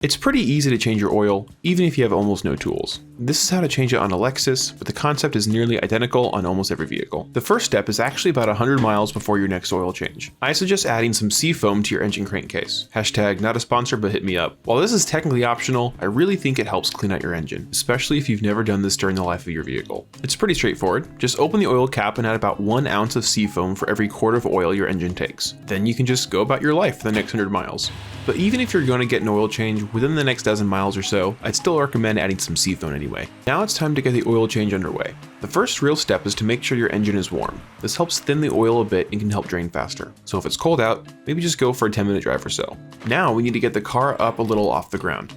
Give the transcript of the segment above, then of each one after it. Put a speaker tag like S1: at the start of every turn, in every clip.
S1: It's pretty easy to change your oil, even if you have almost no tools. This is how to change it on a Lexus, but the concept is nearly identical on almost every vehicle. The first step is actually about 100 miles before your next oil change. I suggest adding some seafoam to your engine crankcase. Hashtag not a sponsor, but hit me up. While this is technically optional, I really think it helps clean out your engine, especially if you've never done this during the life of your vehicle. It's pretty straightforward. Just open the oil cap and add about 1 ounce of seafoam for every quart of oil your engine takes. Then you can just go about your life for the next 100 miles. But even if you're going to get an oil change within the next dozen miles or so, I'd still recommend adding some seafoam anyway. Now it's time to get the oil change underway. The first real step is to make sure your engine is warm. This helps thin the oil a bit and can help drain faster. So if it's cold out, maybe just go for a 10-minute drive or so. Now we need to get the car up a little off the ground.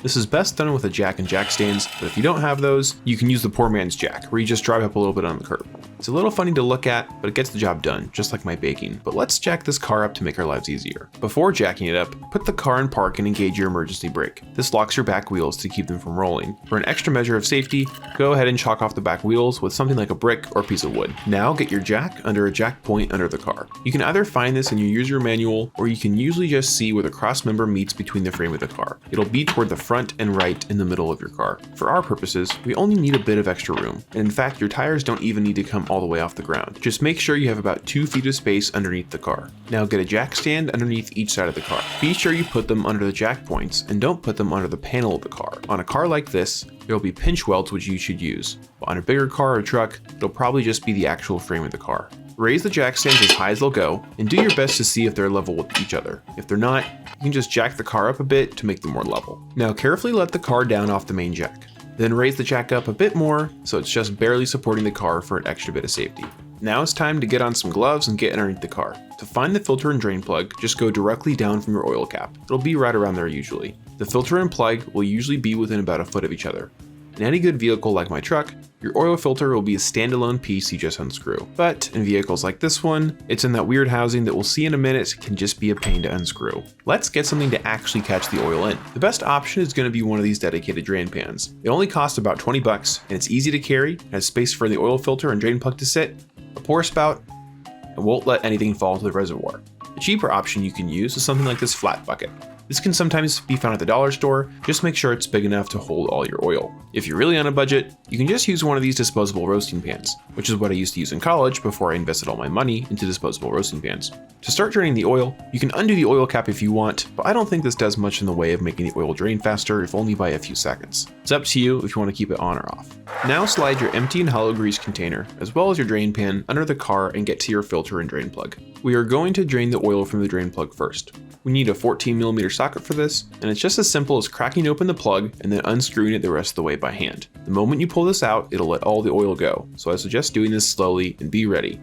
S1: This is best done with a jack and jack stands, but if you don't have those, you can use the poor man's jack, where you just drive up a little bit on the curb. It's a little funny to look at, but it gets the job done, just like my baking. But let's jack this car up to make our lives easier. Before jacking it up, put the car in park and engage your emergency brake. This locks your back wheels to keep them from rolling. For an extra measure of safety, go ahead and chalk off the back wheels with something like a brick or piece of wood. Now get your jack under a jack point under the car. You can either find this in your user manual, or you can usually just see where the cross member meets between the frame of the car. It'll be toward the front and right in the middle of your car. For our purposes, we only need a bit of extra room. And in fact, your tires don't even need to come all the way off the ground. Just make sure you have about 2 feet of space underneath the car. Now get a jack stand underneath each side of the car. Be sure you put them under the jack points and don't put them under the panel of the car. On a car like this, there will be pinch welds which you should use. But on a bigger car or truck, it'll probably just be the actual frame of the car. Raise the jack stands as high as they'll go, and do your best to see if they're level with each other. If they're not, you can just jack the car up a bit to make them more level. Now carefully let the car down off the main jack. Then raise the jack up a bit more so it's just barely supporting the car for an extra bit of safety. Now it's time to get on some gloves and get underneath the car. To find the filter and drain plug, just go directly down from your oil cap. It'll be right around there usually. The filter and plug will usually be within about a foot of each other. In any good vehicle like my truck, your oil filter will be a standalone piece you just unscrew. But in vehicles like this one, it's in that weird housing that we'll see in a minute can just be a pain to unscrew. Let's get something to actually catch the oil in. The best option is going to be one of these dedicated drain pans. They only cost about 20 bucks and it's easy to carry, has space for the oil filter and drain plug to sit, a pour spout, and won't let anything fall into the reservoir. A cheaper option you can use is something like this flat bucket. This can sometimes be found at the dollar store, just make sure it's big enough to hold all your oil. If you're really on a budget, you can just use one of these disposable roasting pans, which is what I used to use in college before I invested all my money into disposable roasting pans. To start draining the oil, you can undo the oil cap if you want, but I don't think this does much in the way of making the oil drain faster, if only by a few seconds. It's up to you if you want to keep it on or off. Now slide your empty and hollow grease container, as well as your drain pan, under the car and get to your filter and drain plug. We are going to drain the oil from the drain plug first. We need a 14mm socket for this, and it's just as simple as cracking open the plug and then unscrewing it the rest of the way by hand. The moment you pull this out, it'll let all the oil go, so I suggest doing this slowly and be ready.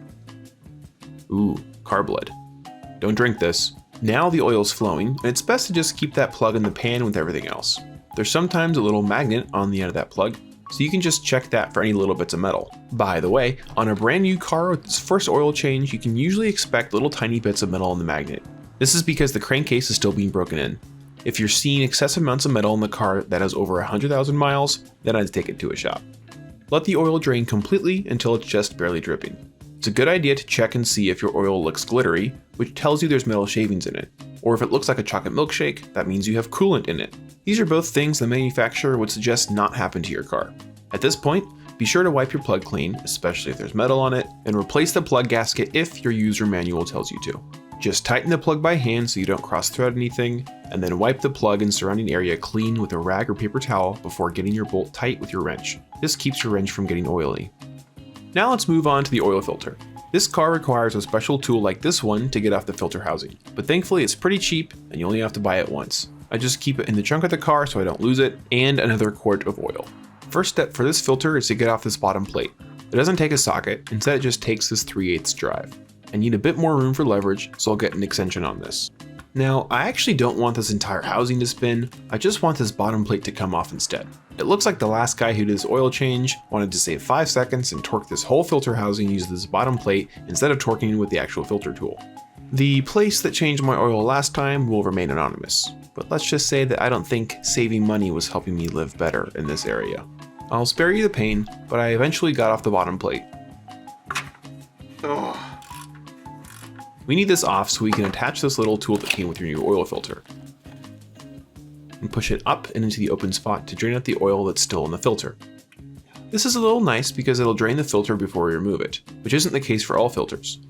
S1: Ooh, car blood. Don't drink this. Now the oil's flowing, and it's best to just keep that plug in the pan with everything else. There's sometimes a little magnet on the end of that plug, so you can just check that for any little bits of metal. By the way, on a brand new car with its first oil change, you can usually expect little tiny bits of metal on the magnet. This is because the crankcase is still being broken in. If you're seeing excessive amounts of metal in the car that has over 100,000 miles, then I'd take it to a shop. Let the oil drain completely until it's just barely dripping. It's a good idea to check and see if your oil looks glittery, which tells you there's metal shavings in it. Or if it looks like a chocolate milkshake, that means you have coolant in it. These are both things the manufacturer would suggest not happen to your car. At this point, be sure to wipe your plug clean, especially if there's metal on it, and replace the plug gasket if your user manual tells you to. Just tighten the plug by hand so you don't cross-thread anything, and then wipe the plug and surrounding area clean with a rag or paper towel before getting your bolt tight with your wrench. This keeps your wrench from getting oily. Now let's move on to the oil filter. This car requires a special tool like this one to get off the filter housing, but thankfully it's pretty cheap and you only have to buy it once. I just keep it in the trunk of the car so I don't lose it, and another quart of oil. First step for this filter is to get off this bottom plate. It doesn't take a socket, instead it just takes this 3/8 drive. I need a bit more room for leverage, so I'll get an extension on this. Now, I actually don't want this entire housing to spin, I just want this bottom plate to come off instead. It looks like the last guy who did his oil change wanted to save 5 seconds and torque this whole filter housing using this bottom plate instead of torquing with the actual filter tool. The place that changed my oil last time will remain anonymous, but let's just say that I don't think saving money was helping me live better in this area. I'll spare you the pain, but I eventually got off the bottom plate. Ugh. We need this off so we can attach this little tool that came with your new oil filter. and push it up and into the open spot to drain out the oil that's still in the filter. This is a little nice because it'll drain the filter before we remove it, which isn't the case for all filters.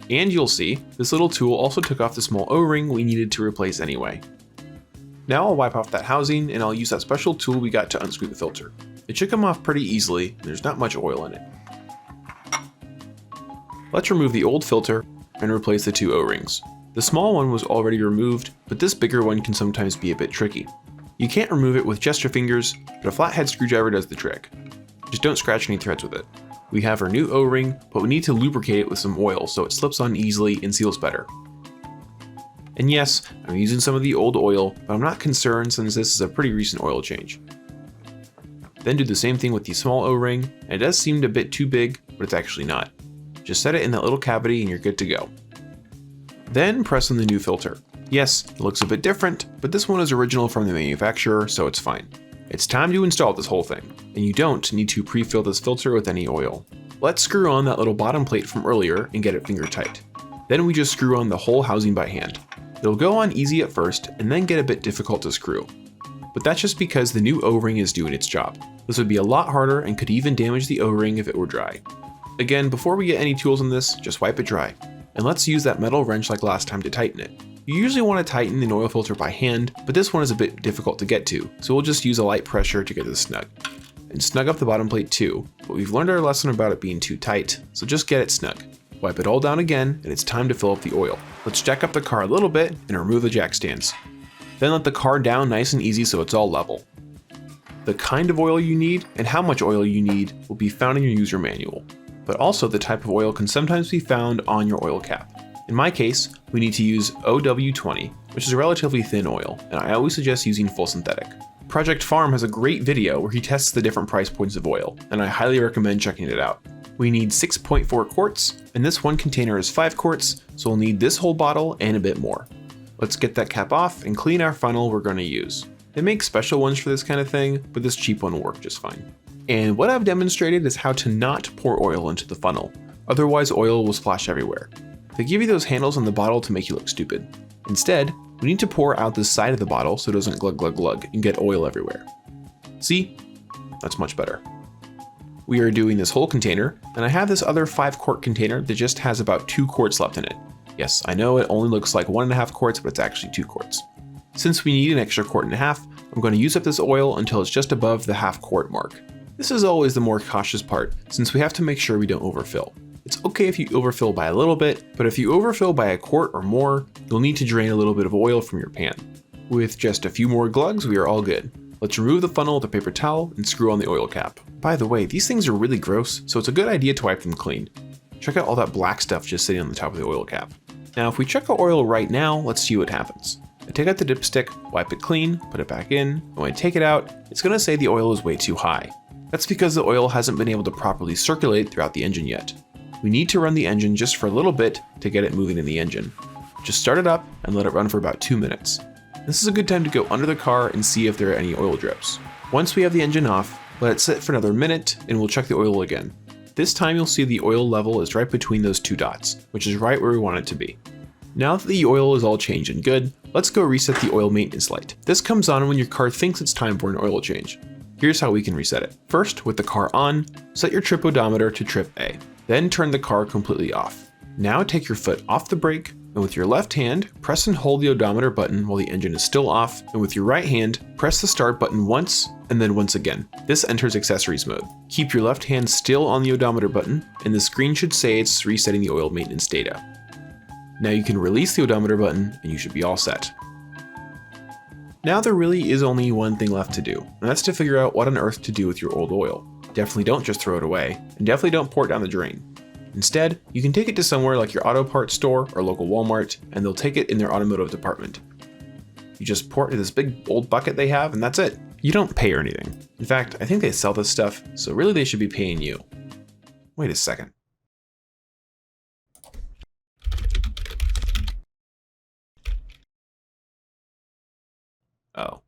S1: And you'll see, this little tool also took off the small O-ring we needed to replace anyway. Now I'll wipe off that housing and I'll use that special tool we got to unscrew the filter. It should come off pretty easily, and there's not much oil in it. Let's remove the old filter and replace the two O-rings. The small one was already removed, but this bigger one can sometimes be a bit tricky. You can't remove it with just your fingers, but a flathead screwdriver does the trick. Just don't scratch any threads with it. We have our new O-ring, but we need to lubricate it with some oil so it slips on easily and seals better. And yes, I'm using some of the old oil, but I'm not concerned since this is a pretty recent oil change. Then do the same thing with the small O-ring, and it does seem a bit too big, but it's actually not. Just set it in that little cavity and you're good to go. Then press on the new filter. Yes, it looks a bit different, but this one is original from the manufacturer, so it's fine. It's time to install this whole thing, and you don't need to pre-fill this filter with any oil. Let's screw on that little bottom plate from earlier and get it finger tight. Then we just screw on the whole housing by hand. It'll go on easy at first and then get a bit difficult to screw. But that's just because the new O-ring is doing its job. This would be a lot harder and could even damage the O-ring if it were dry. Again, before we get any tools on this, just wipe it dry. And let's use that metal wrench like last time to tighten it. You usually want to tighten an oil filter by hand, but this one is a bit difficult to get to, so we'll just use a light pressure to get this snug. And snug up the bottom plate too, but we've learned our lesson about it being too tight, so just get it snug. Wipe it all down again, and it's time to fill up the oil. Let's jack up the car a little bit and remove the jack stands. Then let the car down nice and easy so it's all level. The kind of oil you need and how much oil you need will be found in your user manual, but also the type of oil can sometimes be found on your oil cap. In my case, we need to use OW20, which is a relatively thin oil, and I always suggest using full synthetic. Project Farm has a great video where he tests the different price points of oil, and I highly recommend checking it out. We need 6.4 quarts, and this one container is 5 quarts, so we'll need this whole bottle and a bit more. Let's get that cap off and clean our funnel we're going to use. They make special ones for this kind of thing, but this cheap one will work just fine. And what I've demonstrated is how to not pour oil into the funnel, otherwise oil will splash everywhere. They give you those handles on the bottle to make you look stupid. Instead, we need to pour out the side of the bottle so it doesn't glug glug glug and get oil everywhere. See? That's much better. We are doing this whole container, and I have this other 5-quart container that just has about 2 quarts left in it. Yes, I know it only looks like 1.5 quarts, but it's actually 2 quarts. Since we need an extra 1.5 quarts, I'm going to use up this oil until it's just above the half-quart mark. This is always the more cautious part, since we have to make sure we don't overfill. It's okay if you overfill by a little bit, but if you overfill by 1 quart or more, you'll need to drain a little bit of oil from your pan. With just a few more glugs, we are all good. Let's remove the funnel with a paper towel and screw on the oil cap. By the way, these things are really gross, so it's a good idea to wipe them clean. Check out all that black stuff just sitting on the top of the oil cap. Now, if we check our oil right now, let's see what happens. I take out the dipstick, wipe it clean, put it back in, and when I take it out, it's going to say the oil is way too high. That's because the oil hasn't been able to properly circulate throughout the engine yet. We need to run the engine just for a little bit to get it moving in the engine. Just start it up and let it run for about 2 minutes. This is a good time to go under the car and see if there are any oil drips. Once we have the engine off, let it sit for another minute and we'll check the oil again. This time you'll see the oil level is right between those 2 dots, which is right where we want it to be. Now that the oil is all changed and good, let's go reset the oil maintenance light. This comes on when your car thinks it's time for an oil change. Here's how we can reset it. First, with the car on, set your trip odometer to trip A. Then turn the car completely off. Now take your foot off the brake, and with your left hand, press and hold the odometer button while the engine is still off, and with your right hand, press the start button once, and then once again. This enters accessories mode. Keep your left hand still on the odometer button, and the screen should say it's resetting the oil maintenance data. Now you can release the odometer button, and you should be all set. Now there really is only one thing left to do, and that's to figure out what on earth to do with your old oil. Definitely don't just throw it away, and definitely don't pour it down the drain. Instead, you can take it to somewhere like your auto parts store or local Walmart, and they'll take it in their automotive department. You just pour it to this big old bucket they have, and that's it. You don't pay or anything. In fact, I think they sell this stuff, so really they should be paying you. Wait a second. Oh.